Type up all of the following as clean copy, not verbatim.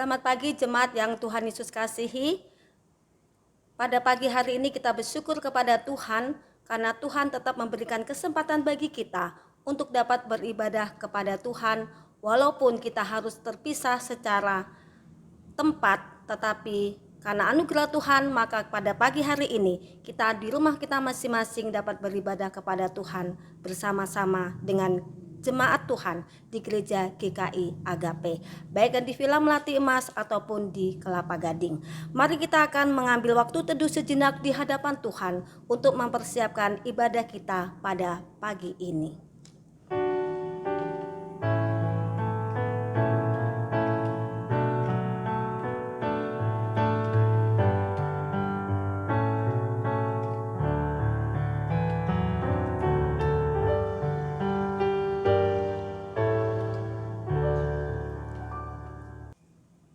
Selamat pagi jemaat yang Tuhan Yesus kasihi. Pada pagi hari ini kita bersyukur kepada Tuhan karena Tuhan tetap memberikan kesempatan bagi kita untuk dapat beribadah kepada Tuhan walaupun kita harus terpisah secara tempat, tetapi karena anugerah Tuhan maka pada pagi hari ini kita di rumah kita masing-masing dapat beribadah kepada Tuhan bersama-sama dengan jemaat Tuhan di gereja GKI Agape, baik di Villa Melati Emas ataupun di Kelapa Gading. Mari kita akan mengambil waktu teduh sejenak di hadapan Tuhan untuk mempersiapkan ibadah kita pada pagi ini.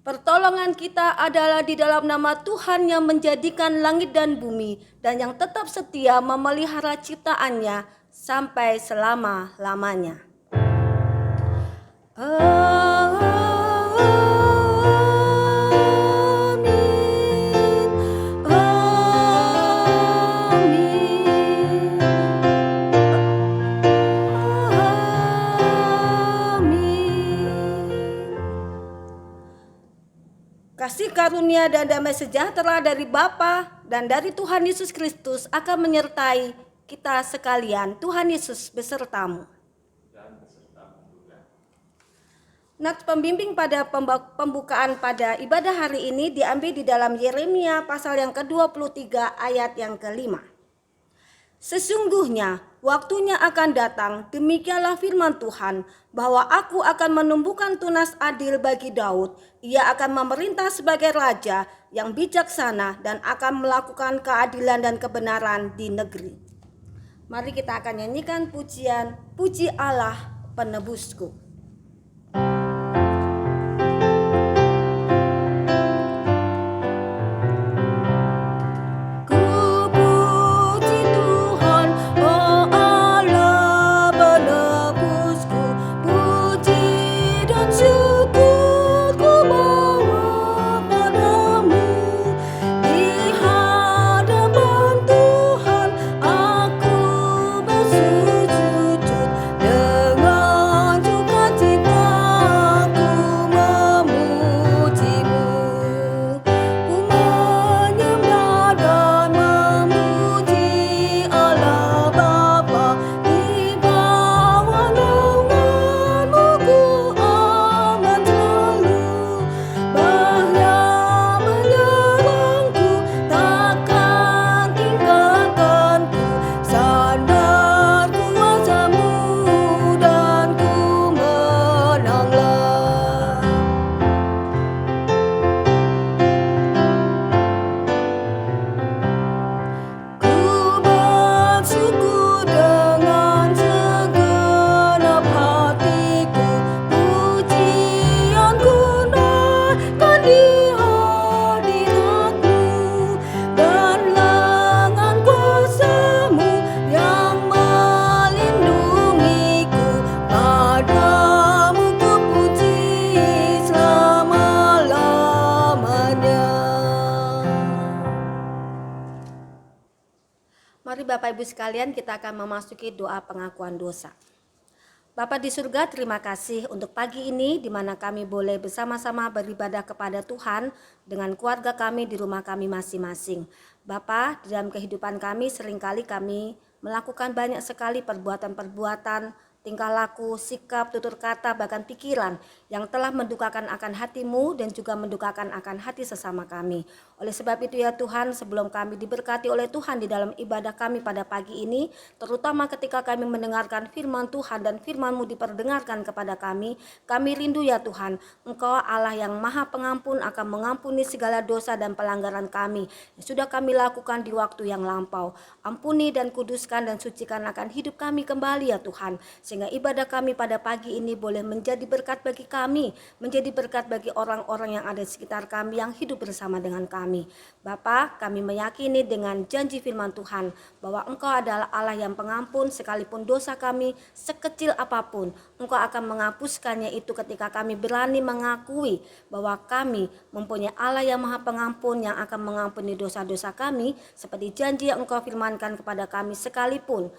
Pertolongan kita adalah di dalam nama Tuhan yang menjadikan langit dan bumi dan yang tetap setia memelihara ciptaannya sampai selama-lamanya. Kasih karunia dan damai sejahtera dari Bapa dan dari Tuhan Yesus Kristus akan menyertai kita sekalian. Tuhan Yesus besertamu. Nats pembimbing pada pembukaan pada ibadah hari ini diambil di dalam Yeremia pasal yang ke-23 ayat yang ke-5. Sesungguhnya waktunya akan datang, demikianlah firman Tuhan, bahwa aku akan menumbuhkan tunas adil bagi Daud. Ia akan memerintah sebagai raja yang bijaksana dan akan melakukan keadilan dan kebenaran di negeri. Mari kita akan nyanyikan pujian, puji Allah penebusku. Mari Bapak Ibu sekalian, kita akan memasuki doa pengakuan dosa. Bapa di surga, terima kasih untuk pagi ini di mana kami boleh bersama-sama beribadah kepada Tuhan dengan keluarga kami di rumah kami masing-masing. Bapa, di dalam kehidupan kami seringkali kami melakukan banyak sekali perbuatan-perbuatan, tingkah laku, sikap, tutur kata, bahkan pikiran yang telah mendukakan akan hati-Mu dan juga mendukakan akan hati sesama kami. Oleh sebab itu ya Tuhan, sebelum kami diberkati oleh Tuhan di dalam ibadah kami pada pagi ini, terutama ketika kami mendengarkan firman Tuhan dan firman-Mu diperdengarkan kepada kami rindu ya Tuhan, Engkau Allah yang maha pengampun akan mengampuni segala dosa dan pelanggaran kami yang sudah kami lakukan di waktu yang lampau. Ampuni dan kuduskan dan sucikan akan hidup kami kembali ya Tuhan, sehingga ibadah kami pada pagi ini boleh menjadi berkat bagi kami, menjadi berkat bagi orang-orang yang ada di sekitar kami yang hidup bersama dengan kami. kami. Bapa, kami meyakini dengan janji firman Tuhan bahwa Engkau adalah Allah yang pengampun, sekalipun dosa kami sekecil apapun, Engkau akan menghapuskannya itu ketika kami berani mengakui bahwa kami mempunyai Allah yang maha pengampun yang akan mengampuni dosa-dosa kami, seperti janji yang Engkau firmankan kepada kami, sekalipun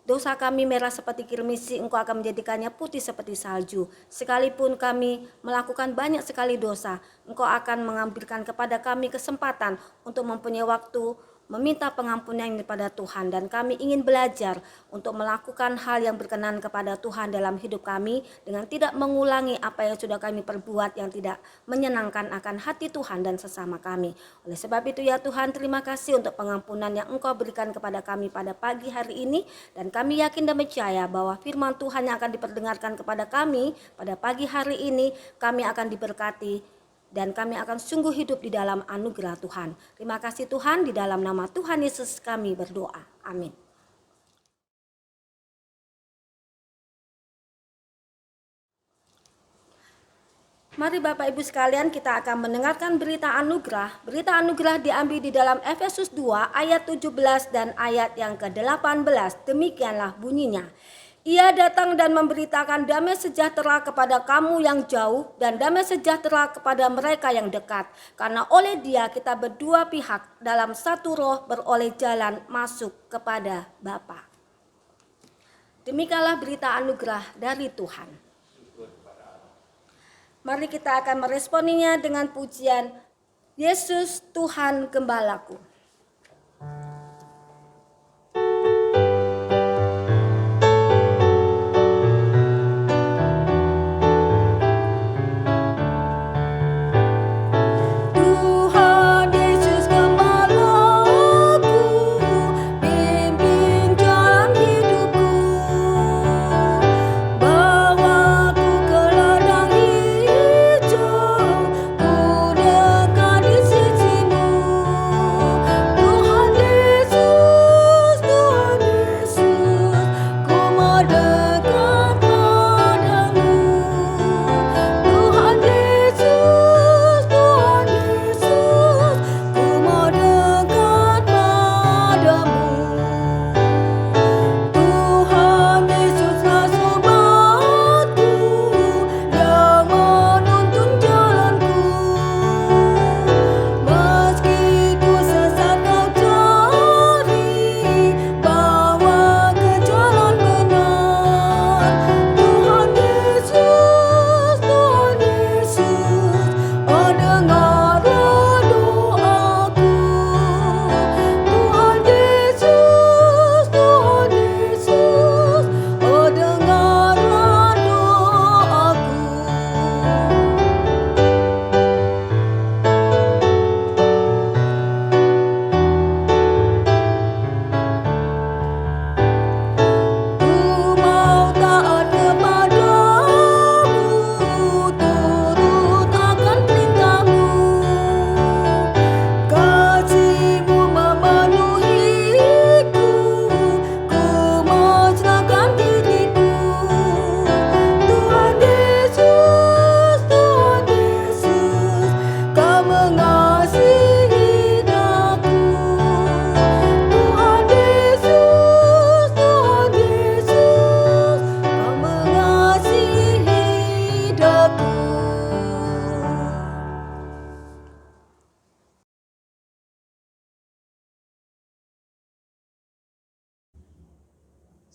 dosa kami merah seperti kirmisi, Engkau akan menjadikannya putih seperti salju. Sekalipun kami melakukan banyak sekali dosa, Engkau akan mengambilkan kepada kami kesempatan untuk mempunyai waktu meminta pengampunan daripada Tuhan. Dan kami ingin belajar untuk melakukan hal yang berkenan kepada Tuhan dalam hidup kami, dengan tidak mengulangi apa yang sudah kami perbuat yang tidak menyenangkan akan hati Tuhan dan sesama kami. Oleh sebab itu ya Tuhan, terima kasih untuk pengampunan yang Engkau berikan kepada kami pada pagi hari ini. Dan kami yakin dan percaya bahwa firman Tuhan yang akan diperdengarkan kepada kami pada pagi hari ini, kami akan diberkati dan kami akan sungguh hidup di dalam anugerah Tuhan. Terima kasih Tuhan, di dalam nama Tuhan Yesus kami berdoa. Amin. Mari Bapak Ibu sekalian, kita akan mendengarkan berita anugerah. Berita anugerah diambil di dalam Efesus 2 ayat 17 dan ayat yang ke-18. Demikianlah bunyinya. Ia datang dan memberitakan damai sejahtera kepada kamu yang jauh dan damai sejahtera kepada mereka yang dekat. Karena oleh Dia kita berdua pihak dalam satu roh beroleh jalan masuk kepada Bapa. Demikianlah berita anugerah dari Tuhan. Mari kita akan meresponinya dengan pujian Yesus Tuhan Gembalaku.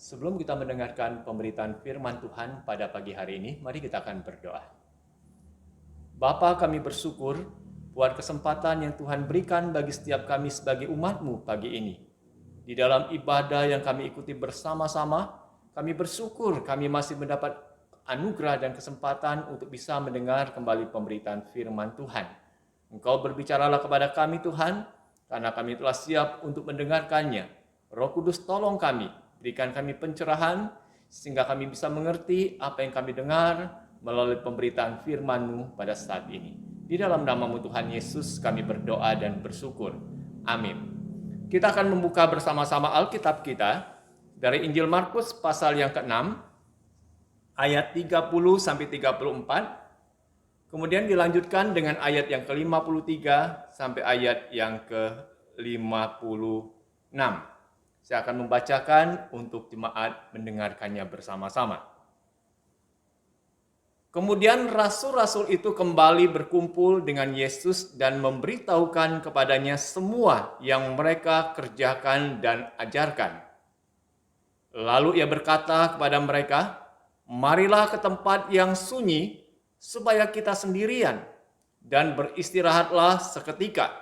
Sebelum kita mendengarkan pemberitaan firman Tuhan pada pagi hari ini, mari kita akan berdoa. Bapa, kami bersyukur buat kesempatan yang Tuhan berikan bagi setiap kami sebagai umat-Mu pagi ini. Di dalam ibadah yang kami ikuti bersama-sama, kami bersyukur kami masih mendapat anugerah dan kesempatan untuk bisa mendengar kembali pemberitaan firman Tuhan. Engkau berbicaralah kepada kami Tuhan, karena kami telah siap untuk mendengarkannya. Roh Kudus tolong kami, berikan kami pencerahan, sehingga kami bisa mengerti apa yang kami dengar melalui pemberitaan firman-Mu pada saat ini. Di dalam nama-Mu Tuhan Yesus kami berdoa dan bersyukur. Amin. Kita akan membuka bersama-sama Alkitab kita dari Injil Markus pasal yang ke-6, ayat 30-34. Kemudian dilanjutkan dengan ayat yang ke-53 sampai ayat yang ke-56. Saya akan membacakan untuk jemaat mendengarkannya bersama-sama. Kemudian rasul-rasul itu kembali berkumpul dengan Yesus dan memberitahukan kepadanya semua yang mereka kerjakan dan ajarkan. Lalu ia berkata kepada mereka, "Marilah ke tempat yang sunyi, supaya kita sendirian, dan beristirahatlah seketika.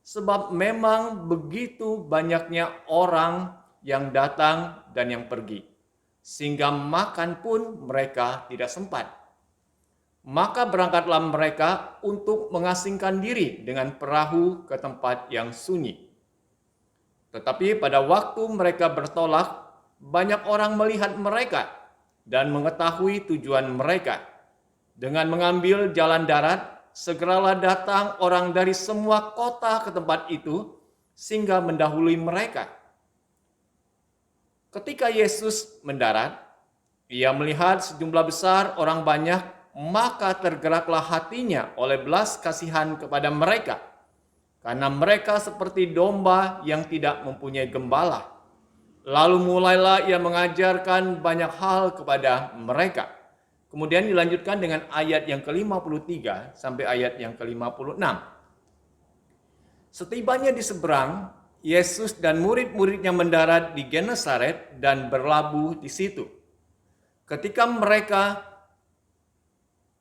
Sebab memang begitu banyaknya orang yang datang dan yang pergi, sehingga makan pun mereka tidak sempat." Maka berangkatlah mereka untuk mengasingkan diri dengan perahu ke tempat yang sunyi. Tetapi pada waktu mereka bertolak, banyak orang melihat mereka dan mengetahui tujuan mereka. Dengan mengambil jalan darat, segeralah datang orang dari semua kota ke tempat itu, sehingga mendahului mereka. Ketika Yesus mendarat, ia melihat sejumlah besar orang banyak, maka tergeraklah hatinya oleh belas kasihan kepada mereka, karena mereka seperti domba yang tidak mempunyai gembala. Lalu mulailah ia mengajarkan banyak hal kepada mereka. Kemudian dilanjutkan dengan ayat yang ke-53 sampai ayat yang ke-56. Setibanya di seberang, Yesus dan murid-muridnya mendarat di Genesaret dan berlabuh di situ. Ketika mereka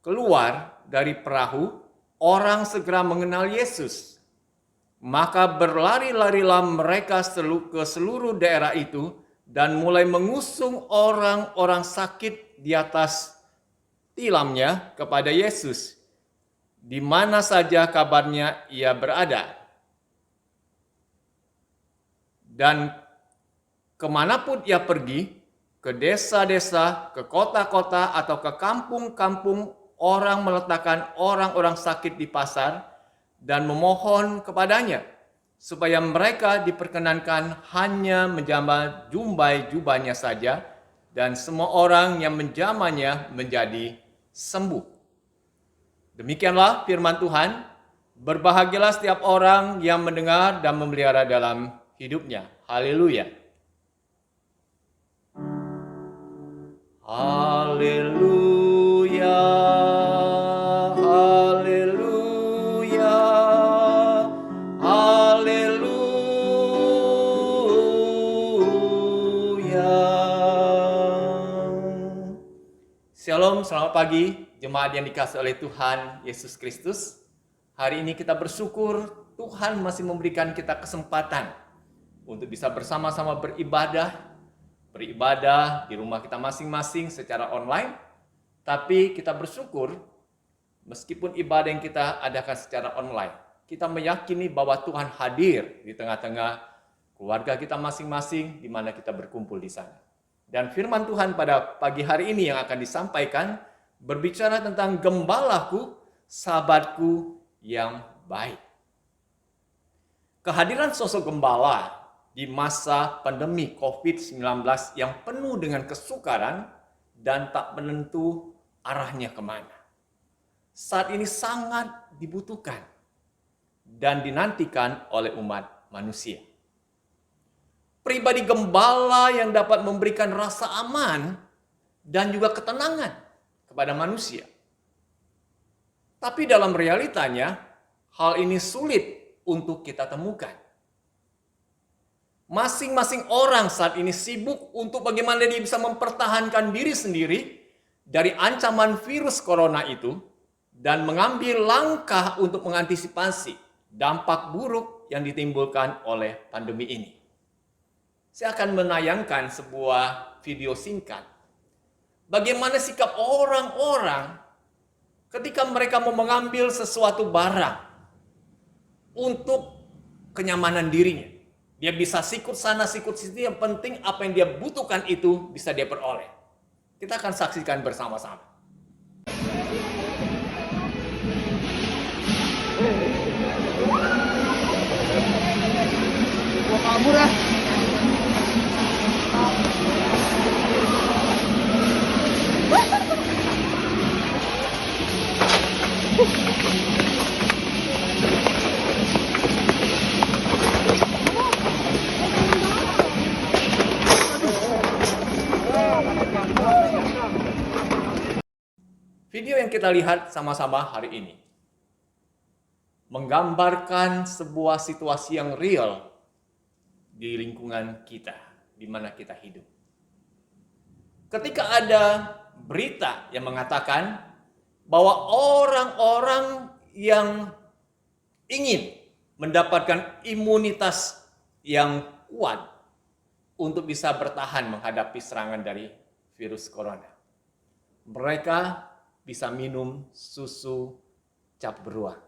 keluar dari perahu, orang segera mengenal Yesus. Maka berlari-larilah mereka ke seluruh daerah itu dan mulai mengusung orang-orang sakit di atas tilamnya kepada Yesus, di mana saja kabarnya ia berada. Dan kemanapun ia pergi, ke desa-desa, ke kota-kota, atau ke kampung-kampung, orang meletakkan orang-orang sakit di pasar dan memohon kepadanya, supaya mereka diperkenankan hanya menjamah jubah-jubahnya saja, dan semua orang yang menjamahnya menjadi sembuh. Demikianlah firman Tuhan. Berbahagialah setiap orang yang mendengar dan memelihara dalam hidupnya. Haleluya. Haleluya. Haleluya. Haleluya. Shalom, selamat pagi. Jemaat yang dikasihi oleh Tuhan Yesus Kristus, hari ini kita bersyukur Tuhan masih memberikan kita kesempatan untuk bisa bersama-sama beribadah di rumah kita masing-masing secara online. Tapi kita bersyukur meskipun ibadah yang kita adakan secara online, kita meyakini bahwa Tuhan hadir di tengah-tengah keluarga kita masing-masing di mana kita berkumpul di sana. Dan firman Tuhan pada pagi hari ini yang akan disampaikan berbicara tentang gembalaku, sahabatku yang baik. Kehadiran sosok gembala di masa pandemi COVID-19 yang penuh dengan kesukaran dan tak menentu arahnya kemana, saat ini sangat dibutuhkan dan dinantikan oleh umat manusia. Pribadi gembala yang dapat memberikan rasa aman dan juga ketenangan kepada manusia. Tapi dalam realitanya, hal ini sulit untuk kita temukan. Masing-masing orang saat ini sibuk untuk bagaimana dia bisa mempertahankan diri sendiri dari ancaman virus corona itu dan mengambil langkah untuk mengantisipasi dampak buruk yang ditimbulkan oleh pandemi ini. Saya akan menayangkan sebuah video singkat. Bagaimana sikap orang-orang ketika mereka mau mengambil sesuatu barang untuk kenyamanan dirinya. Dia bisa sikut sana, sikut situ, yang penting apa yang dia butuhkan itu bisa dia peroleh. Kita akan saksikan bersama-sama. Gua kabur ah. Video yang kita lihat sama-sama hari ini menggambarkan sebuah situasi yang real di lingkungan kita, di mana kita hidup. Ketika ada berita yang mengatakan bahwa orang-orang yang ingin mendapatkan imunitas yang kuat untuk bisa bertahan menghadapi serangan dari virus corona, mereka bisa minum susu cap beruang.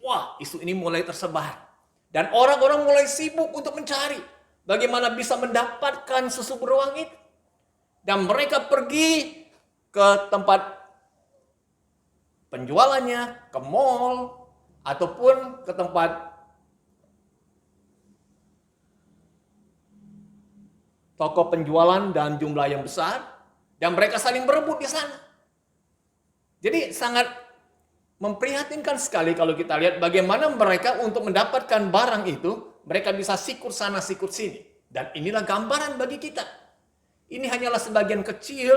Wah, isu ini mulai tersebar. Dan orang-orang mulai sibuk untuk mencari bagaimana bisa mendapatkan susu beruang itu. Dan mereka pergi ke tempat penjualannya, ke mall, ataupun ke tempat toko penjualan dalam jumlah yang besar. Dan mereka saling berebut di sana. Jadi sangat memprihatinkan sekali kalau kita lihat bagaimana mereka untuk mendapatkan barang itu, mereka bisa sikut sana, sikut sini. Dan inilah gambaran bagi kita. Ini hanyalah sebagian kecil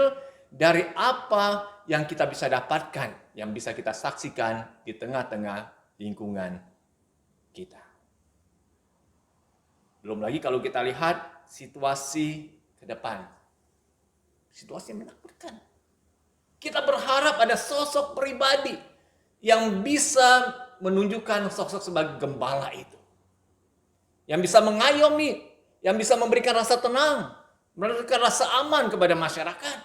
dari apa yang kita bisa dapatkan, yang bisa kita saksikan di tengah-tengah lingkungan kita. Belum lagi kalau kita lihat situasi ke depan. Situasi yang menakutkan. Kita berharap ada sosok pribadi yang bisa menunjukkan sosok sebagai gembala itu. Yang bisa mengayomi, yang bisa memberikan rasa tenang, memberikan rasa aman kepada masyarakat,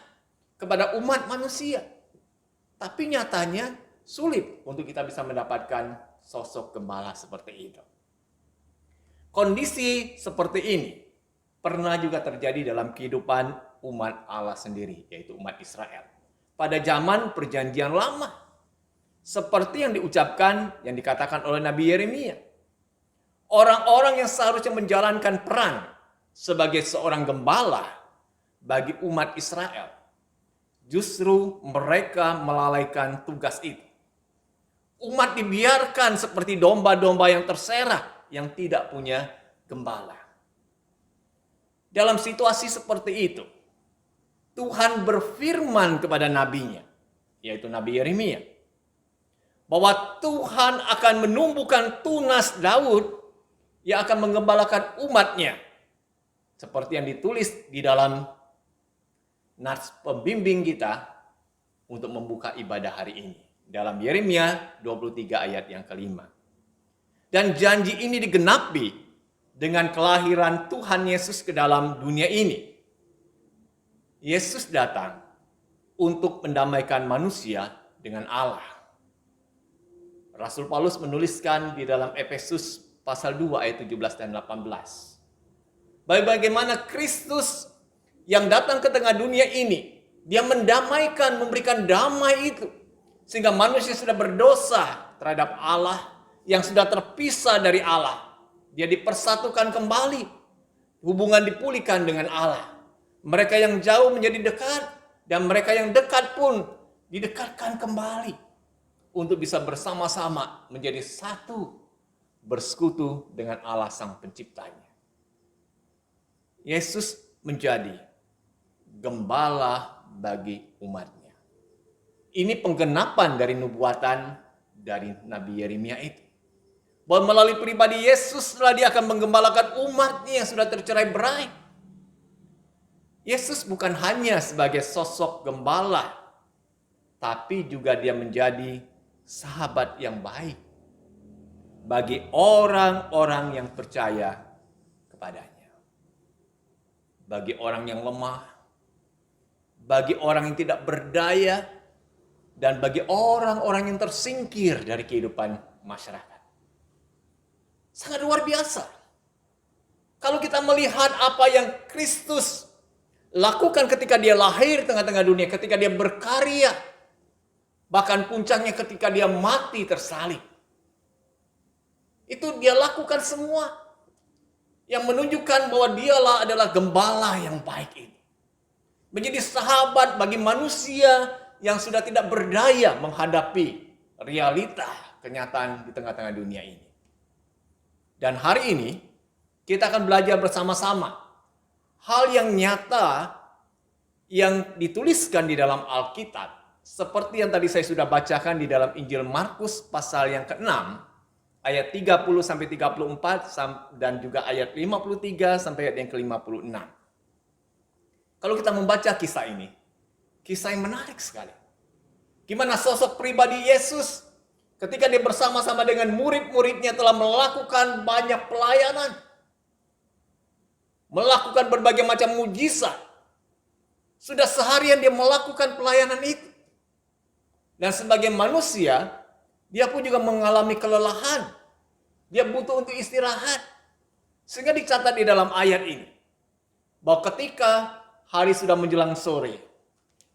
kepada umat manusia. Tapi nyatanya sulit untuk kita bisa mendapatkan sosok gembala seperti itu. Kondisi seperti ini pernah juga terjadi dalam kehidupan umat Allah sendiri, yaitu umat Israel. Pada zaman perjanjian lama. Seperti yang diucapkan, yang dikatakan oleh Nabi Yeremia. Orang-orang yang seharusnya menjalankan peran sebagai seorang gembala bagi umat Israel. Justru mereka melalaikan tugas itu. Umat dibiarkan seperti domba-domba yang terserak, yang tidak punya gembala. Dalam situasi seperti itu, Tuhan berfirman kepada nabinya, yaitu Nabi Yeremia, bahwa Tuhan akan menumbuhkan tunas Daud yang akan mengembalakan umatnya. Seperti yang ditulis di dalam nats pembimbing kita untuk membuka ibadah hari ini. Dalam Yeremia 23 ayat yang kelima. Dan janji ini digenapi dengan kelahiran Tuhan Yesus ke dalam dunia ini. Yesus datang untuk mendamaikan manusia dengan Allah. Rasul Paulus menuliskan di dalam Efesus pasal 2 ayat 17 dan 18. Bagaimana Kristus yang datang ke tengah dunia ini, dia mendamaikan, memberikan damai itu. Sehingga manusia sudah berdosa terhadap Allah, yang sudah terpisah dari Allah. Dia dipersatukan kembali. Hubungan dipulihkan dengan Allah. Mereka yang jauh menjadi dekat, dan mereka yang dekat pun didekatkan kembali untuk bisa bersama-sama menjadi satu, bersekutu dengan Allah Sang Penciptanya. Yesus menjadi gembala bagi umatnya. Ini penggenapan dari nubuatan dari Nabi Yeremia itu. Bahwa melalui pribadi Yesus dia akan menggembalakan umatnya yang sudah tercerai-berai. Yesus bukan hanya sebagai sosok gembala, tapi juga dia menjadi sahabat yang baik bagi orang-orang yang percaya kepadanya. Bagi orang yang lemah, bagi orang yang tidak berdaya, dan bagi orang-orang yang tersingkir dari kehidupan masyarakat. Sangat luar biasa. Kalau kita melihat apa yang Kristus lakukan ketika dia lahir di tengah-tengah dunia, ketika dia berkarya, bahkan puncaknya ketika dia mati tersalib. Itu dia lakukan semua yang menunjukkan bahwa dialah adalah gembala yang baik ini. Menjadi sahabat bagi manusia yang sudah tidak berdaya menghadapi realita kenyataan di tengah-tengah dunia ini. Dan hari ini kita akan belajar bersama-sama hal yang nyata yang dituliskan di dalam Alkitab seperti yang tadi saya sudah bacakan di dalam Injil Markus pasal yang ke-6, ayat 30-34 dan juga ayat 53 sampai ayat yang ke-56. Kalau kita membaca kisah ini, kisah yang menarik sekali. Gimana sosok pribadi Yesus ketika dia bersama-sama dengan murid-muridnya telah melakukan banyak pelayanan, melakukan berbagai macam mujizat. Sudah seharian dia melakukan pelayanan itu. Dan sebagai manusia, dia pun juga mengalami kelelahan. Dia butuh untuk istirahat. Sehingga dicatat di dalam ayat ini, bahwa ketika hari sudah menjelang sore,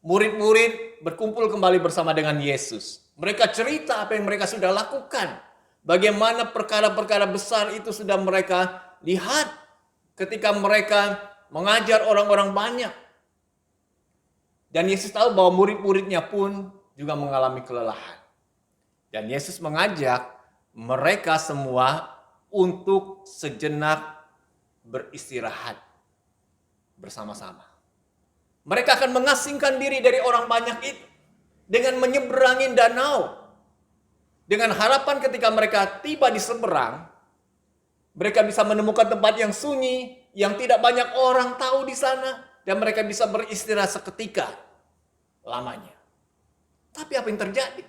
murid-murid berkumpul kembali bersama dengan Yesus. Mereka cerita apa yang mereka sudah lakukan. Bagaimana perkara-perkara besar itu sudah mereka lihat ketika mereka mengajar orang-orang banyak. Dan Yesus tahu bahwa murid-muridnya pun juga mengalami kelelahan. Dan Yesus mengajak mereka semua untuk sejenak beristirahat bersama-sama. Mereka akan mengasingkan diri dari orang banyak itu dengan menyeberangi danau. Dengan harapan ketika mereka tiba di seberang, mereka bisa menemukan tempat yang sunyi, yang tidak banyak orang tahu di sana, dan mereka bisa beristirahat seketika lamanya. Tapi apa yang terjadi?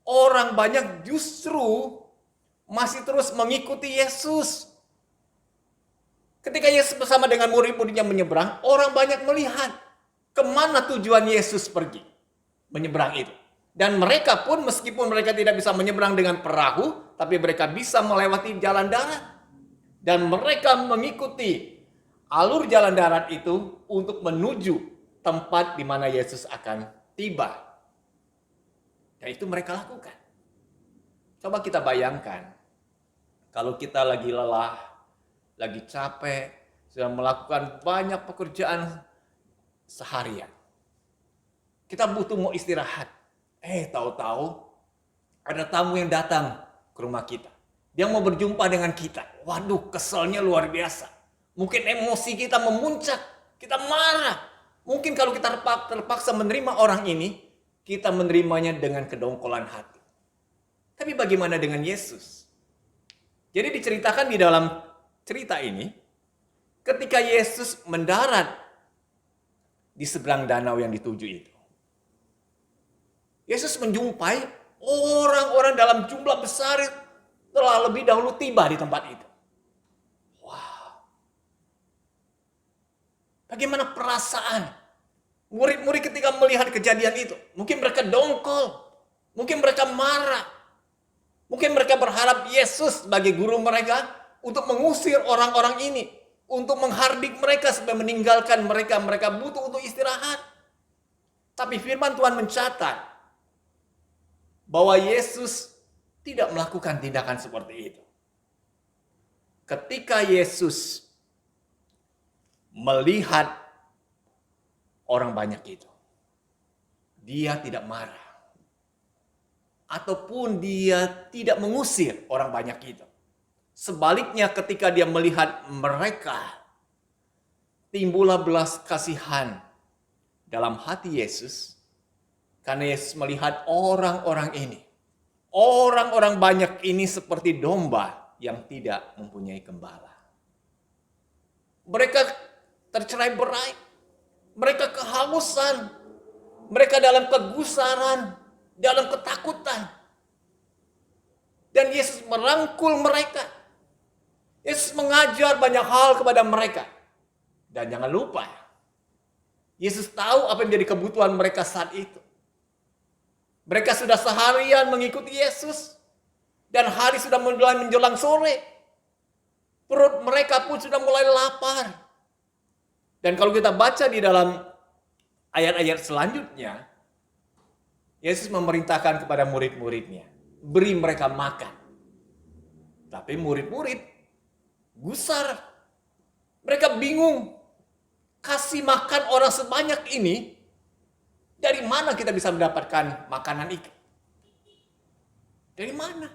Orang banyak justru masih terus mengikuti Yesus. Ketika Yesus bersama dengan murid-muridnya menyeberang, orang banyak melihat kemana tujuan Yesus pergi menyeberang itu. Dan mereka pun meskipun mereka tidak bisa menyeberang dengan perahu, tapi mereka bisa melewati jalan darat. Dan mereka mengikuti alur jalan darat itu untuk menuju tempat di mana Yesus akan tiba. Dan itu mereka lakukan. Coba kita bayangkan, kalau kita lagi lelah, lagi capek, sudah melakukan banyak pekerjaan seharian. Kita butuh mau istirahat. Tahu-tahu ada tamu yang datang ke rumah kita. Dia mau berjumpa dengan kita. Waduh, keselnya luar biasa. Mungkin emosi kita memuncak, kita marah. Mungkin kalau kita terpaksa menerima orang ini, kita menerimanya dengan kedongkolan hati. Tapi bagaimana dengan Yesus? Jadi diceritakan di dalam cerita ini, ketika Yesus mendarat di seberang danau yang dituju itu, Yesus menjumpai orang-orang dalam jumlah besar telah lebih dahulu tiba di tempat itu. Wow. Bagaimana perasaan murid-murid ketika melihat kejadian itu? Mungkin mereka dongkol, mungkin mereka marah, mungkin mereka berharap Yesus sebagai guru mereka untuk mengusir orang-orang ini, untuk menghardik mereka supaya meninggalkan mereka. Mereka butuh untuk istirahat. Tapi firman Tuhan mencatat bahwa Yesus tidak melakukan tindakan seperti itu. Ketika Yesus melihat orang banyak itu, dia tidak marah. Ataupun dia tidak mengusir orang banyak itu. Sebaliknya ketika dia melihat mereka, timbullah belas kasihan dalam hati Yesus. Karena Yesus melihat orang-orang ini. Orang-orang banyak ini seperti domba yang tidak mempunyai gembala. Mereka tercerai-berai. Mereka kehausan. Mereka dalam kegusaran. Dalam ketakutan. Dan Yesus merangkul mereka. Yesus mengajar banyak hal kepada mereka. Dan jangan lupa, Yesus tahu apa yang menjadi kebutuhan mereka saat itu. Mereka sudah seharian mengikuti Yesus. Dan hari sudah mulai menjelang sore. Perut mereka pun sudah mulai lapar. Dan kalau kita baca di dalam ayat-ayat selanjutnya, Yesus memerintahkan kepada murid-muridnya, beri mereka makan. Tapi murid-murid gusar. Mereka bingung. Kasih makan orang sebanyak ini, dari mana kita bisa mendapatkan makanan itu? Dari mana?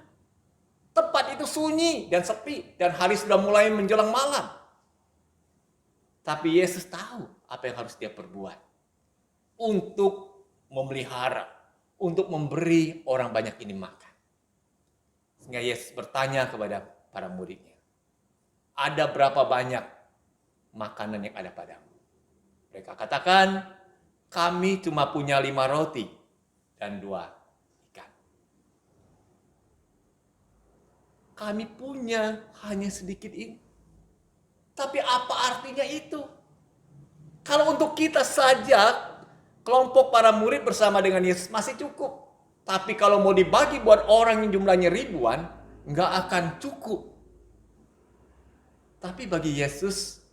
Tempat itu sunyi dan sepi, dan hari sudah mulai menjelang malam. Tapi Yesus tahu apa yang harus dia perbuat. untuk memelihara, untuk memberi orang banyak ini makan. Sehingga Yesus bertanya kepada para muridnya, ada berapa banyak makanan yang ada padamu? Mereka katakan, kami cuma punya 5 roti dan 2 ikan. Kami punya hanya sedikit ini. Tapi apa artinya itu? Kalau untuk kita saja, kelompok para murid bersama dengan Yesus masih cukup. Tapi kalau mau dibagi buat orang yang jumlahnya ribuan, nggak akan cukup. Tapi bagi Yesus,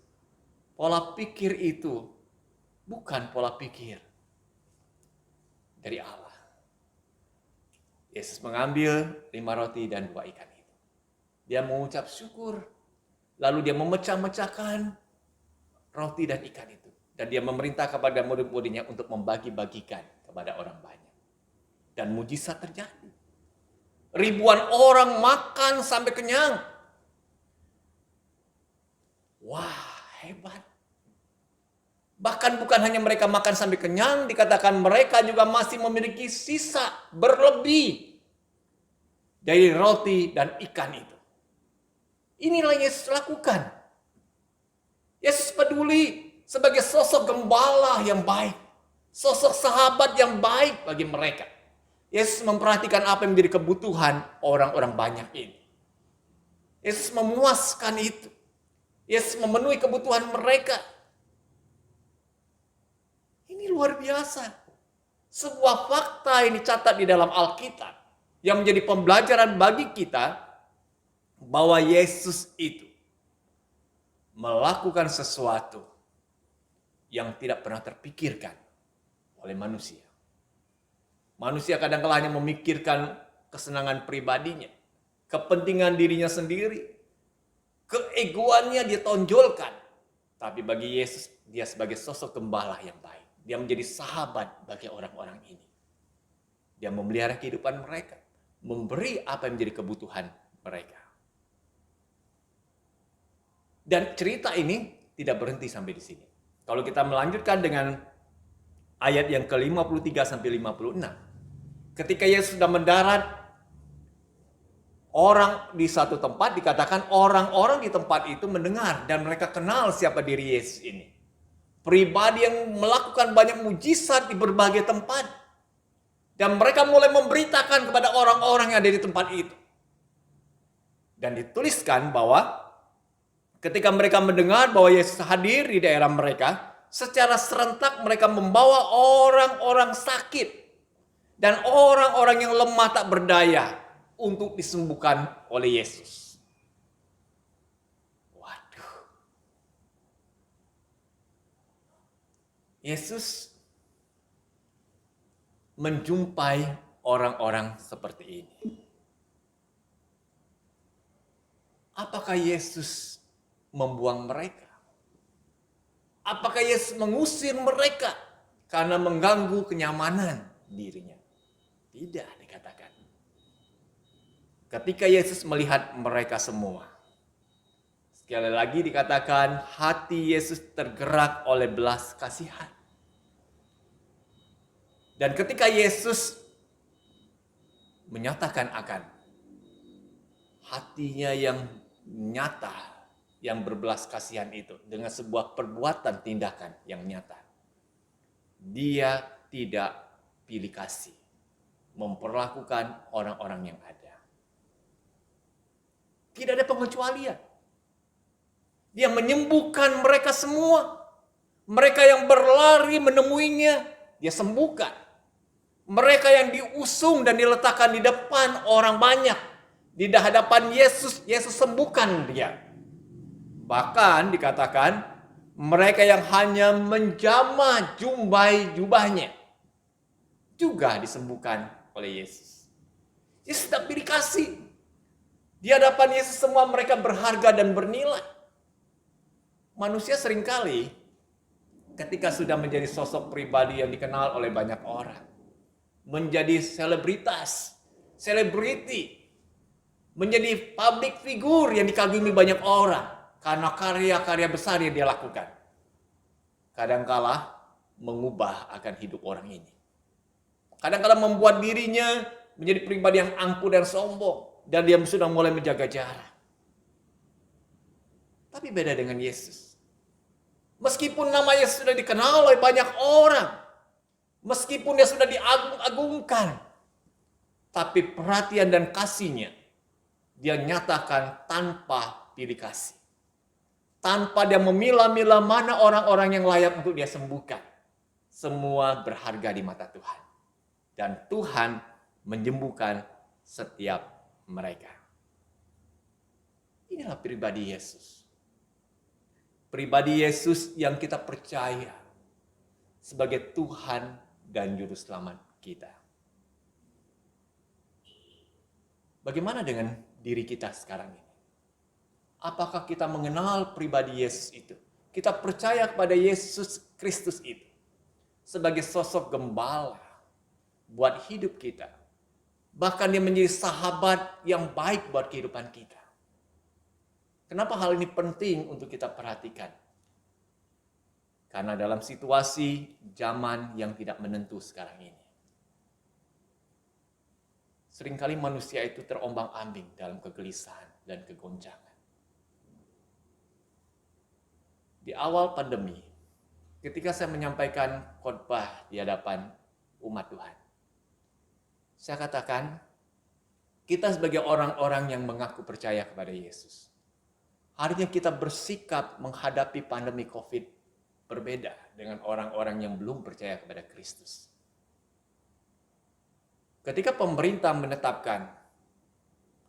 pola pikir itu bukan pola pikir dari Allah. Yesus mengambil 5 roti dan 2 ikan itu. Dia mengucap syukur. Lalu dia memecah-mecahkan roti dan ikan itu. Dan dia memerintah kepada murid-muridnya untuk membagi-bagikan kepada orang banyak. Dan mujizat terjadi. Ribuan orang makan sampai kenyang. Wah, hebat. Bahkan bukan hanya mereka makan sampai kenyang, dikatakan mereka juga masih memiliki sisa berlebih dari roti dan ikan itu. Inilah yang Yesus lakukan. Yesus peduli sebagai sosok gembala yang baik. Sosok sahabat yang baik bagi mereka. Yesus memperhatikan apa yang menjadi kebutuhan orang-orang banyak ini. Yesus memuaskan itu. Yesus memenuhi kebutuhan mereka. Ini luar biasa. Sebuah fakta yang dicatat di dalam Alkitab yang menjadi pembelajaran bagi kita bahwa Yesus itu melakukan sesuatu yang tidak pernah terpikirkan oleh manusia. Manusia kadang-kala hanya memikirkan kesenangan pribadinya, kepentingan dirinya sendiri, keegoannya dia tonjolkan. Tapi bagi Yesus, dia sebagai sosok gembala yang baik. Dia menjadi sahabat bagi orang-orang ini. Dia memelihara kehidupan mereka, memberi apa yang menjadi kebutuhan mereka. Dan cerita ini tidak berhenti sampai di sini. Kalau kita melanjutkan dengan ayat yang ke-53 sampai 56. Ketika Yesus sudah mendarat, orang di satu tempat dikatakan orang-orang di tempat itu mendengar dan mereka kenal siapa diri Yesus ini. Pribadi yang melakukan banyak mujizat di berbagai tempat. Dan mereka mulai memberitakan kepada orang-orang yang ada di tempat itu. Dan dituliskan bahwa ketika mereka mendengar bahwa Yesus hadir di daerah mereka, secara serentak mereka membawa orang-orang sakit dan orang-orang yang lemah tak berdaya untuk disembuhkan oleh Yesus. Waduh. Yesus menjumpai orang-orang seperti ini. Apakah Yesus membuang mereka? Apakah Yesus mengusir mereka karena mengganggu kenyamanan dirinya? Tidak dikatakan. Ketika Yesus melihat mereka semua, sekali lagi dikatakan hati Yesus tergerak oleh belas kasihan. Dan ketika Yesus menyatakan akan hatinya yang nyata, yang berbelas kasihan itu dengan sebuah perbuatan tindakan yang nyata. Dia tidak pilih kasih, memperlakukan orang-orang yang ada. Tidak ada pengecualian. Dia menyembuhkan mereka semua. Mereka yang berlari menemuinya, dia sembuhkan. Mereka yang diusung dan diletakkan di depan orang banyak, di hadapan Yesus, Yesus sembuhkan dia. Bahkan dikatakan mereka yang hanya menjamah jubahnya juga disembuhkan oleh Yesus. Yesus tak pilih kasih. Di hadapan Yesus semua mereka berharga dan bernilai. Manusia seringkali ketika sudah menjadi sosok pribadi yang dikenal oleh banyak orang, menjadi selebritas, selebriti, menjadi public figure yang dikagumi banyak orang karena karya-karya besar yang dia lakukan. Kadangkala mengubah akan hidup orang ini. Kadang-kadang membuat dirinya menjadi pribadi yang angkuh dan sombong, dan dia sudah mulai menjaga jarak. Tapi beda dengan Yesus. Meskipun nama Yesus sudah dikenal oleh banyak orang, meskipun dia sudah diagung-agungkan, tapi perhatian dan kasihnya dia nyatakan tanpa pilih kasih. Tanpa dia memilah-milah mana orang-orang yang layak untuk dia sembuhkan. Semua berharga di mata Tuhan. Dan Tuhan menyembuhkan setiap mereka. Inilah pribadi Yesus. Pribadi Yesus yang kita percaya sebagai Tuhan dan Juru Selamat kita. Bagaimana dengan diri kita sekarang ini? Apakah kita mengenal pribadi Yesus itu? Kita percaya kepada Yesus Kristus itu sebagai sosok gembala buat hidup kita. Bahkan dia menjadi sahabat yang baik buat kehidupan kita. Kenapa hal ini penting untuk kita perhatikan? Karena dalam situasi zaman yang tidak menentu sekarang ini, seringkali manusia itu terombang-ambing dalam kegelisahan dan kegoncangan. Di awal pandemi, ketika saya menyampaikan khotbah di hadapan umat Tuhan, saya katakan, kita sebagai orang-orang yang mengaku percaya kepada Yesus, harusnya kita bersikap menghadapi pandemi COVID berbeda dengan orang-orang yang belum percaya kepada Kristus. Ketika pemerintah menetapkan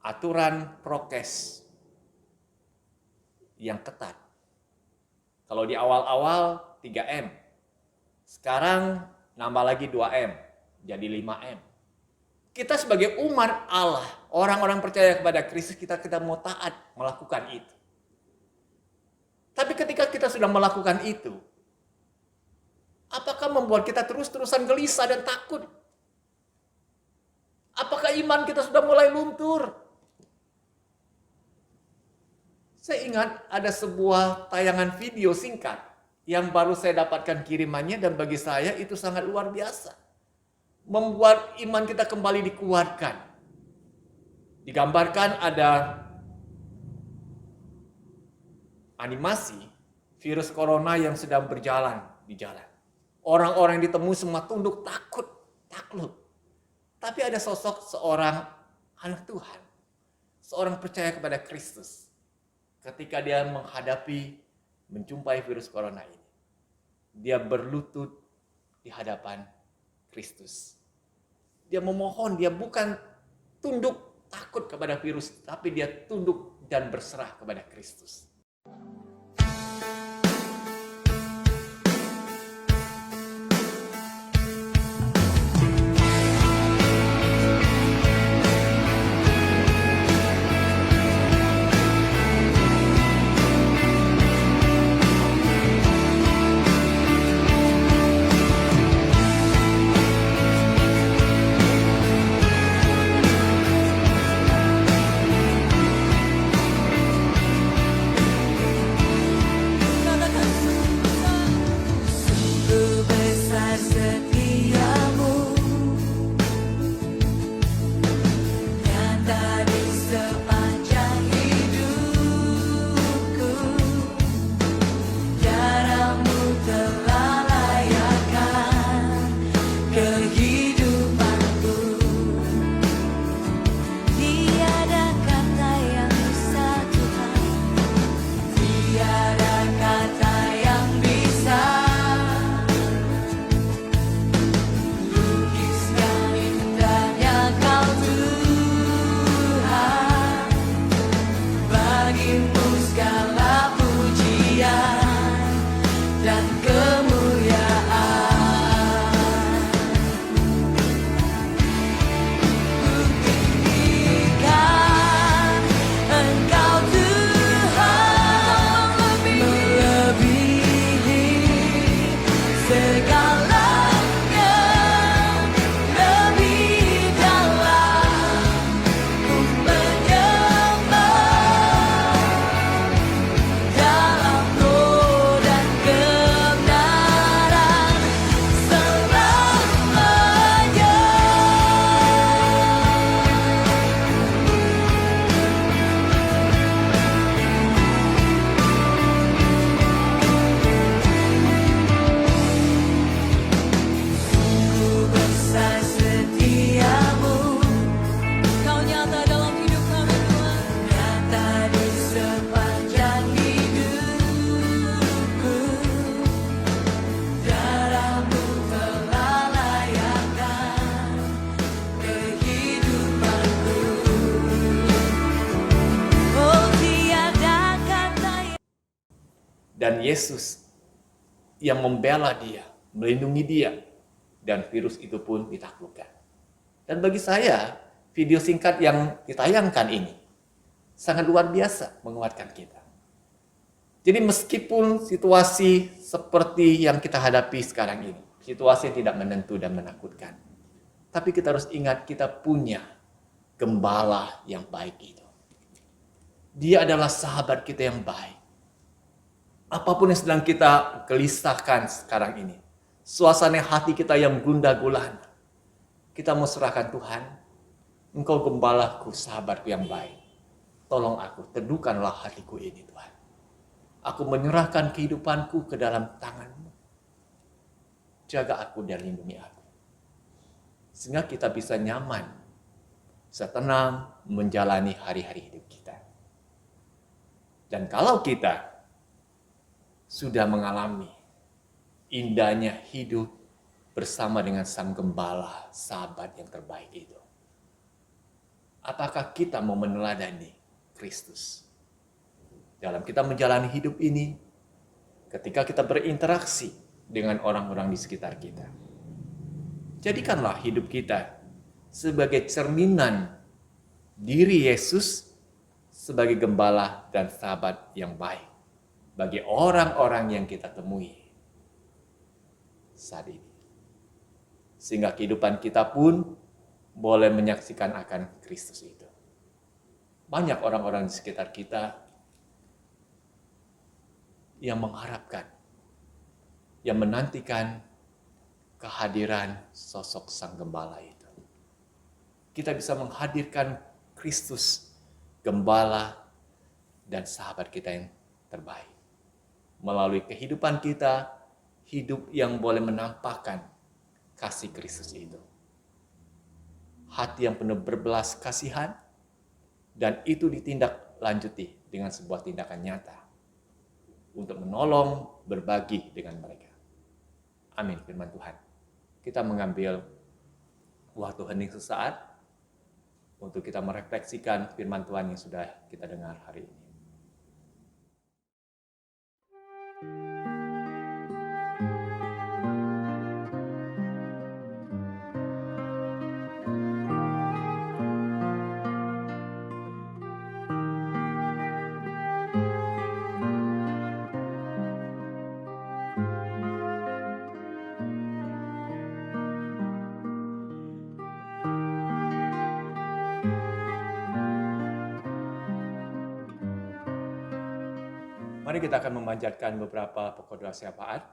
aturan prokes yang ketat, kalau di awal-awal 3M, sekarang nambah lagi 2M, jadi 5M. Kita sebagai umat Allah, orang-orang percaya kepada Kristus, kita mau taat melakukan itu. Tapi ketika kita sudah melakukan itu, apakah membuat kita terus-terusan gelisah dan takut? Apakah iman kita sudah mulai luntur? Saya ingat ada sebuah tayangan video singkat yang baru saya dapatkan kirimannya, dan bagi saya itu sangat luar biasa. Membuat iman kita kembali dikuatkan. Digambarkan ada animasi virus corona yang sedang berjalan di jalan. Orang-orang yang ditemui semua tunduk takut, takluk. Tapi ada sosok seorang anak Tuhan, seorang percaya kepada Kristus. Ketika dia menjumpai virus corona ini, dia berlutut di hadapan Kristus. Dia memohon, dia bukan tunduk takut kepada virus, tapi dia tunduk dan berserah kepada Kristus. Dan Yesus yang membela dia, melindungi dia, dan virus itu pun ditaklukkan. Dan bagi saya, video singkat yang ditayangkan ini sangat luar biasa menguatkan kita. Jadi meskipun situasi seperti yang kita hadapi sekarang ini, situasi yang tidak menentu dan menakutkan, tapi kita harus ingat kita punya gembala yang baik itu. Dia adalah sahabat kita yang baik. Apapun yang sedang kita gelisahkan sekarang ini, suasana hati kita yang gundah gulana, kita mau serahkan Tuhan, Engkau gembalaku, sahabatku yang baik. Tolong aku, teduhkanlah hatiku ini Tuhan. Aku menyerahkan kehidupanku ke dalam tangan-Mu. Jaga aku dan lindungi aku. Sehingga kita bisa nyaman, bisa tenang menjalani hari-hari hidup kita. Dan kalau kita sudah mengalami indahnya hidup bersama dengan Sang Gembala, sahabat yang terbaik itu, apakah kita mau meneladani Kristus dalam kita menjalani hidup ini ketika kita berinteraksi dengan orang-orang di sekitar kita? Jadikanlah hidup kita sebagai cerminan diri Yesus sebagai gembala dan sahabat yang baik bagi orang-orang yang kita temui saat ini. Sehingga kehidupan kita pun boleh menyaksikan akan Kristus itu. Banyak orang-orang di sekitar kita yang mengharapkan, yang menantikan kehadiran sosok Sang Gembala itu. Kita bisa menghadirkan Kristus, Gembala, dan sahabat kita yang terbaik. Melalui kehidupan kita, hidup yang boleh menampakkan kasih Kristus itu. Hati yang penuh berbelas kasihan, dan itu ditindaklanjuti dengan sebuah tindakan nyata untuk menolong, berbagi dengan mereka. Amin, firman Tuhan. Kita mengambil waktu hening sesaat untuk kita merefleksikan firman Tuhan yang sudah kita dengar hari ini. Mari kita akan memanjatkan beberapa pokok doa syafaat.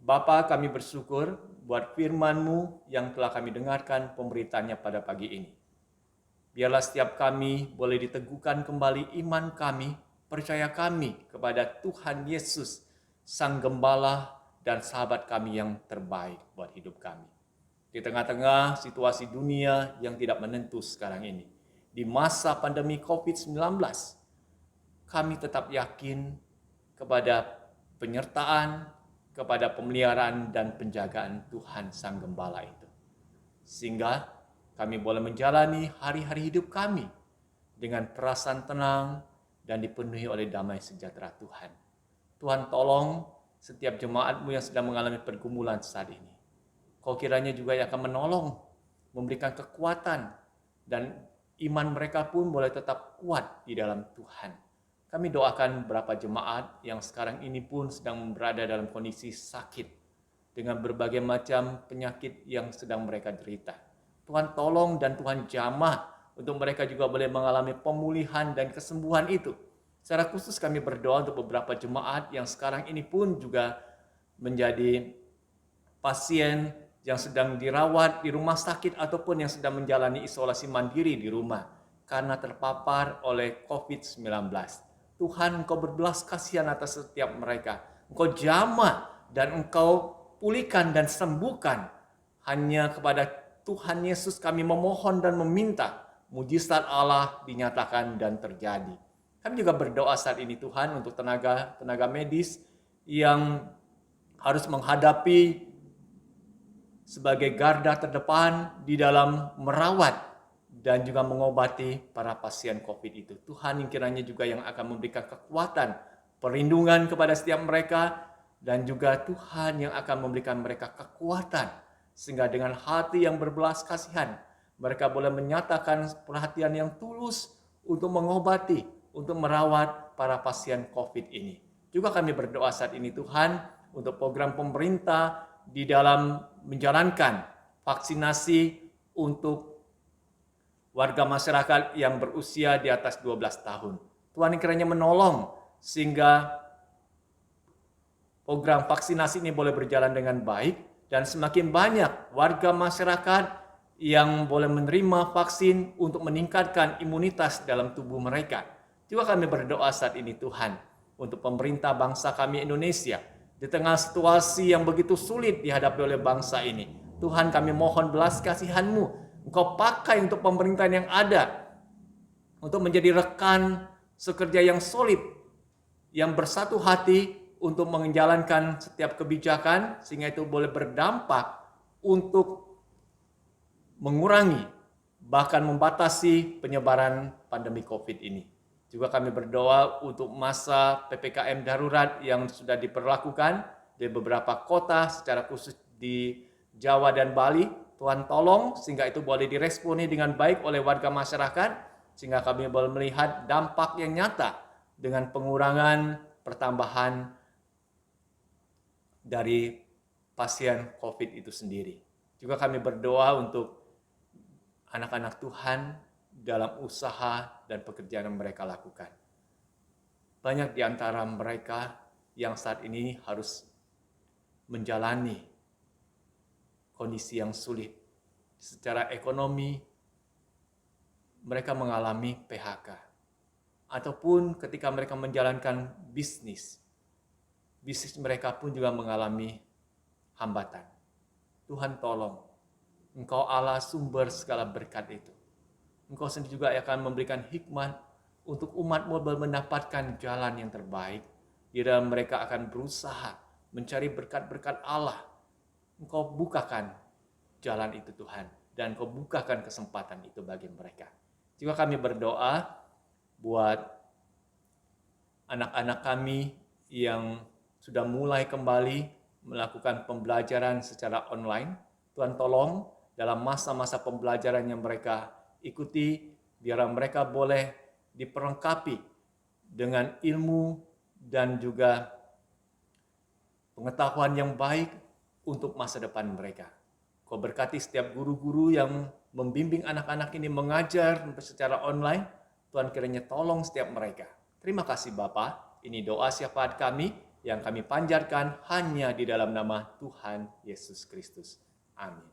Bapa, kami bersyukur buat firman-Mu yang telah kami dengarkan pemberitaannya pada pagi ini. Biarlah setiap kami boleh diteguhkan kembali iman kami, percaya kami kepada Tuhan Yesus, Sang Gembala dan sahabat kami yang terbaik buat hidup kami. Di tengah-tengah situasi dunia yang tidak menentu sekarang ini, di masa pandemi COVID-19, kami tetap yakin kepada penyertaan, kepada pemeliharaan dan penjagaan Tuhan Sang Gembala itu. Sehingga kami boleh menjalani hari-hari hidup kami dengan perasaan tenang dan dipenuhi oleh damai sejahtera Tuhan. Tuhan, tolong setiap jemaat-Mu yang sedang mengalami pergumulan saat ini. Kau kiranya juga yang akan menolong, memberikan kekuatan, dan iman mereka pun boleh tetap kuat di dalam Tuhan. Kami doakan beberapa jemaat yang sekarang ini pun sedang berada dalam kondisi sakit dengan berbagai macam penyakit yang sedang mereka derita. Tuhan tolong dan Tuhan jamah untuk mereka juga boleh mengalami pemulihan dan kesembuhan itu. Secara khusus kami berdoa untuk beberapa jemaat yang sekarang ini pun juga menjadi pasien yang sedang dirawat di rumah sakit ataupun yang sedang menjalani isolasi mandiri di rumah karena terpapar oleh COVID-19. Tuhan, Engkau berbelas kasihan atas setiap mereka. Engkau jamah dan Engkau pulihkan dan sembuhkan. Hanya kepada Tuhan Yesus kami memohon dan meminta mujizat Allah dinyatakan dan terjadi. Kami juga berdoa saat ini Tuhan untuk tenaga medis yang harus menghadapi sebagai garda terdepan di dalam merawat dan juga mengobati para pasien COVID itu. Tuhan yang kiranya juga yang akan memberikan kekuatan perlindungan kepada setiap mereka, dan juga Tuhan yang akan memberikan mereka kekuatan, sehingga dengan hati yang berbelas kasihan, mereka boleh menyatakan perhatian yang tulus untuk mengobati, untuk merawat para pasien COVID ini. Juga kami berdoa saat ini Tuhan, untuk program pemerintah di dalam menjalankan vaksinasi untuk warga masyarakat yang berusia di atas 12 tahun. Tuhan kiranya menolong sehingga program vaksinasi ini boleh berjalan dengan baik dan semakin banyak warga masyarakat yang boleh menerima vaksin untuk meningkatkan imunitas dalam tubuh mereka. Juga kami berdoa saat ini Tuhan untuk pemerintah bangsa kami Indonesia di tengah situasi yang begitu sulit dihadapi oleh bangsa ini. Tuhan kami mohon belas kasihan-Mu. Engkau pakai untuk pemerintahan yang ada untuk menjadi rekan sekerja yang solid, yang bersatu hati untuk menjalankan setiap kebijakan sehingga itu boleh berdampak untuk mengurangi bahkan membatasi penyebaran pandemi COVID ini. Juga kami berdoa untuk masa PPKM darurat yang sudah diberlakukan di beberapa kota secara khusus di Jawa dan Bali. Tuhan tolong sehingga itu boleh diresponi dengan baik oleh warga masyarakat sehingga kami boleh melihat dampak yang nyata dengan pengurangan pertambahan dari pasien COVID itu sendiri. Juga kami berdoa untuk anak-anak Tuhan dalam usaha dan pekerjaan yang mereka lakukan. Banyak di antara mereka yang saat ini harus menjalani kondisi yang sulit. Secara ekonomi, mereka mengalami PHK. Ataupun ketika mereka menjalankan bisnis mereka pun juga mengalami hambatan. Tuhan tolong, Engkau Allah sumber segala berkat itu. Engkau sendiri juga akan memberikan hikmat untuk umat-Mu mendapatkan jalan yang terbaik. Di dalam mereka akan berusaha mencari berkat-berkat Allah. Engkau bukakan jalan itu Tuhan. Dan Engkau bukakan kesempatan itu bagi mereka. Juga kami berdoa buat anak-anak kami yang sudah mulai kembali melakukan pembelajaran secara online. Tuhan tolong dalam masa-masa pembelajaran yang mereka ikuti, biar mereka boleh diperlengkapi dengan ilmu dan juga pengetahuan yang baik untuk masa depan mereka. Kau berkati setiap guru-guru yang membimbing anak-anak ini mengajar secara online. Tuhan kiranya tolong setiap mereka. Terima kasih Bapa. Ini doa syafaat kami yang kami panjatkan hanya di dalam nama Tuhan Yesus Kristus. Amin.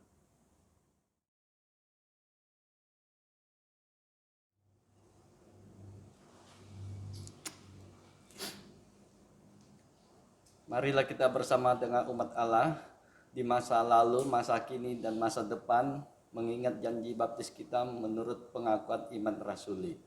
Marilah kita bersama dengan umat Allah di masa lalu, masa kini, dan masa depan mengingat janji baptis kita menurut pengakuan iman rasuli.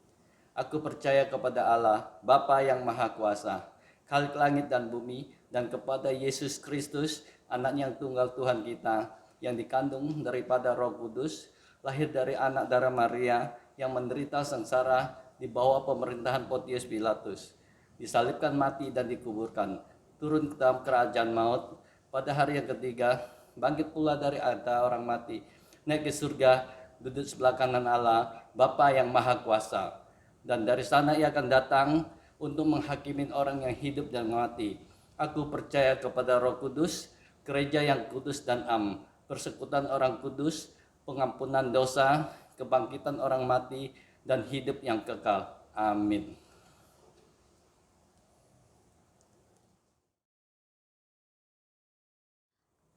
Aku percaya kepada Allah, Bapa yang Maha Kuasa, Khalik langit dan bumi, dan kepada Yesus Kristus, Anak-Nya yang tunggal Tuhan kita, yang dikandung daripada Roh Kudus, lahir dari anak darah Maria, yang menderita sengsara di bawah pemerintahan Pontius Pilatus, disalibkan, mati, dan dikuburkan, turun ke dalam kerajaan maut, pada hari yang ketiga bangkit pula dari antara orang mati, naik ke surga, duduk sebelah kanan Allah, Bapa yang Maha Kuasa. Dan dari sana Ia akan datang untuk menghakimi orang yang hidup dan mati. Aku percaya kepada Roh Kudus, gereja yang kudus dan am, persekutuan orang kudus, pengampunan dosa, kebangkitan orang mati, dan hidup yang kekal. Amin.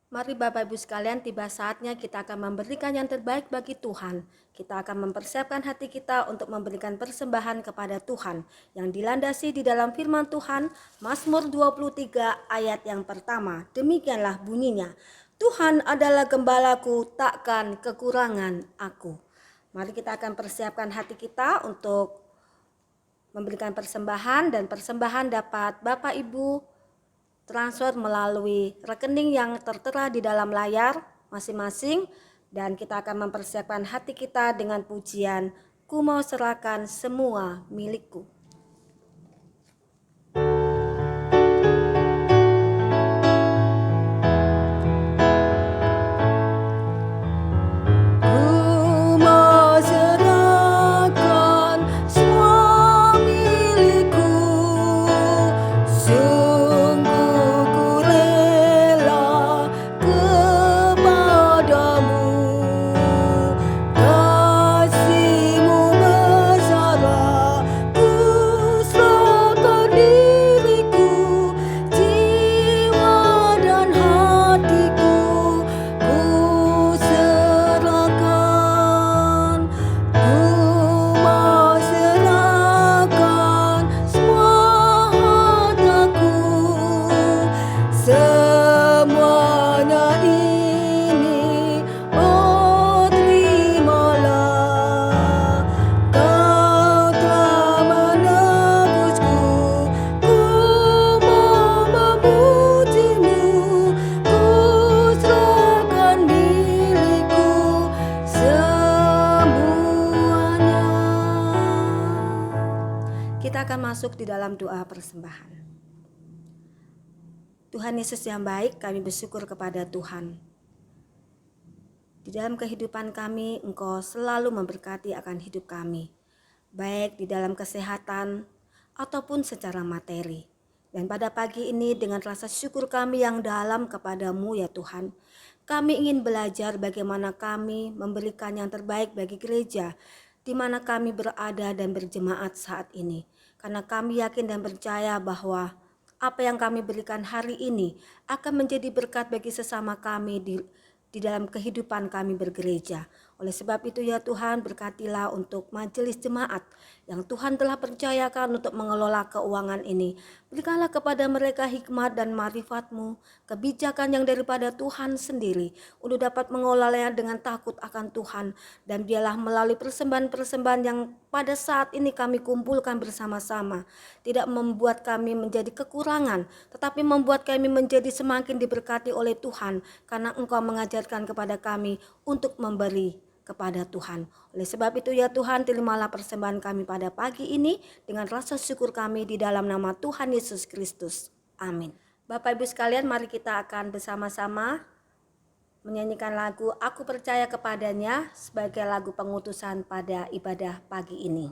Mari Bapak Ibu sekalian, tiba saatnya kita akan memberikan yang terbaik bagi Tuhan. Kita akan mempersiapkan hati kita untuk memberikan persembahan kepada Tuhan yang dilandasi di dalam firman Tuhan, Mazmur 23 ayat yang pertama. Demikianlah bunyinya, Tuhan adalah gembalaku, takkan kekurangan aku. Mari kita akan persiapkan hati kita untuk memberikan persembahan, dan persembahan dapat Bapak Ibu transfer melalui rekening yang tertera di dalam layar masing-masing, dan kita akan mempersiapkan hati kita dengan pujian, Ku mau serahkan semua milikku. masuk di dalam doa persembahan. Tuhan Yesus yang baik, kami bersyukur kepada Tuhan. Di dalam kehidupan kami, Engkau selalu memberkati akan hidup kami, baik di dalam kesehatan ataupun secara materi. Dan pada pagi ini dengan rasa syukur kami yang dalam kepadamu ya Tuhan, kami ingin belajar bagaimana kami memberikan yang terbaik bagi gereja di mana kami berada dan berjemaat saat ini. Karena kami yakin dan percaya bahwa apa yang kami berikan hari ini akan menjadi berkat bagi sesama kami di dalam kehidupan kami bergereja. Oleh sebab itu ya Tuhan, berkatilah untuk majelis jemaat yang Tuhan telah percayakan untuk mengelola keuangan ini. Berikanlah kepada mereka hikmat dan marifat-Mu, kebijakan yang daripada Tuhan sendiri, untuk dapat mengolahnya dengan takut akan Tuhan. Dan biarlah melalui persembahan-persembahan yang pada saat ini kami kumpulkan bersama-sama, tidak membuat kami menjadi kekurangan, tetapi membuat kami menjadi semakin diberkati oleh Tuhan, karena Engkau mengajarkan kepada kami untuk memberi kepada Tuhan. Oleh sebab itu ya Tuhan, terimalah persembahan kami pada pagi ini dengan rasa syukur kami di dalam nama Tuhan Yesus Kristus. Amin. Bapak Ibu sekalian, mari kita akan bersama-sama menyanyikan lagu Aku Percaya Kepadanya sebagai lagu pengutusan pada ibadah pagi ini.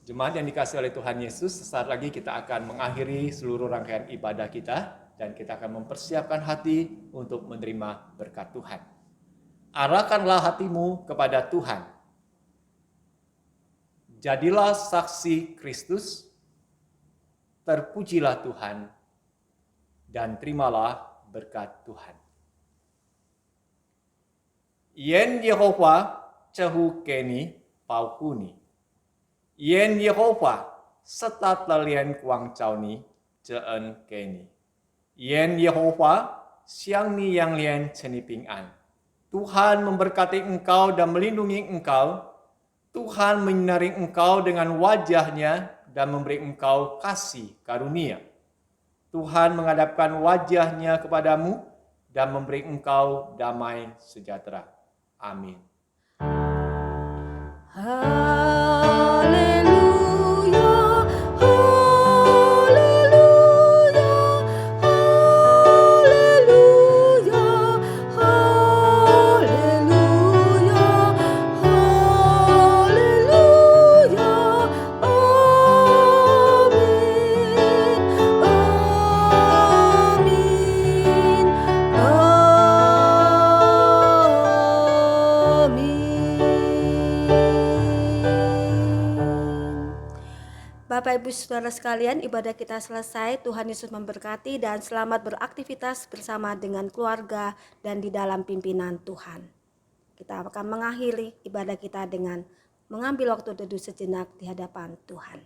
Jemaat yang dikasihi oleh Tuhan Yesus, sesaat lagi kita akan mengakhiri seluruh rangkaian ibadah kita dan kita akan mempersiapkan hati untuk menerima berkat Tuhan. Arahkanlah hatimu kepada Tuhan. Jadilah saksi Kristus, terpujilah Tuhan, dan terimalah berkat Tuhan. Yen Yehova cehu keni paukuni. Yen Yehova setat lalian kuang cauni ceen keni. Yen Yehova siang ni yang lian ceniping an. Tuhan memberkati engkau dan melindungi engkau. Tuhan menyinari engkau dengan wajahnya dan memberi engkau kasih karunia. Tuhan menghadapkan wajahnya kepadamu dan memberi engkau damai sejahtera. Amin. Haleluya, haleluya. Bapak Ibu Saudara sekalian, ibadah kita selesai. Tuhan Yesus memberkati dan selamat beraktivitas bersama dengan keluarga dan di dalam pimpinan Tuhan. Kita akan mengakhiri ibadah kita dengan mengambil waktu teduh sejenak di hadapan Tuhan.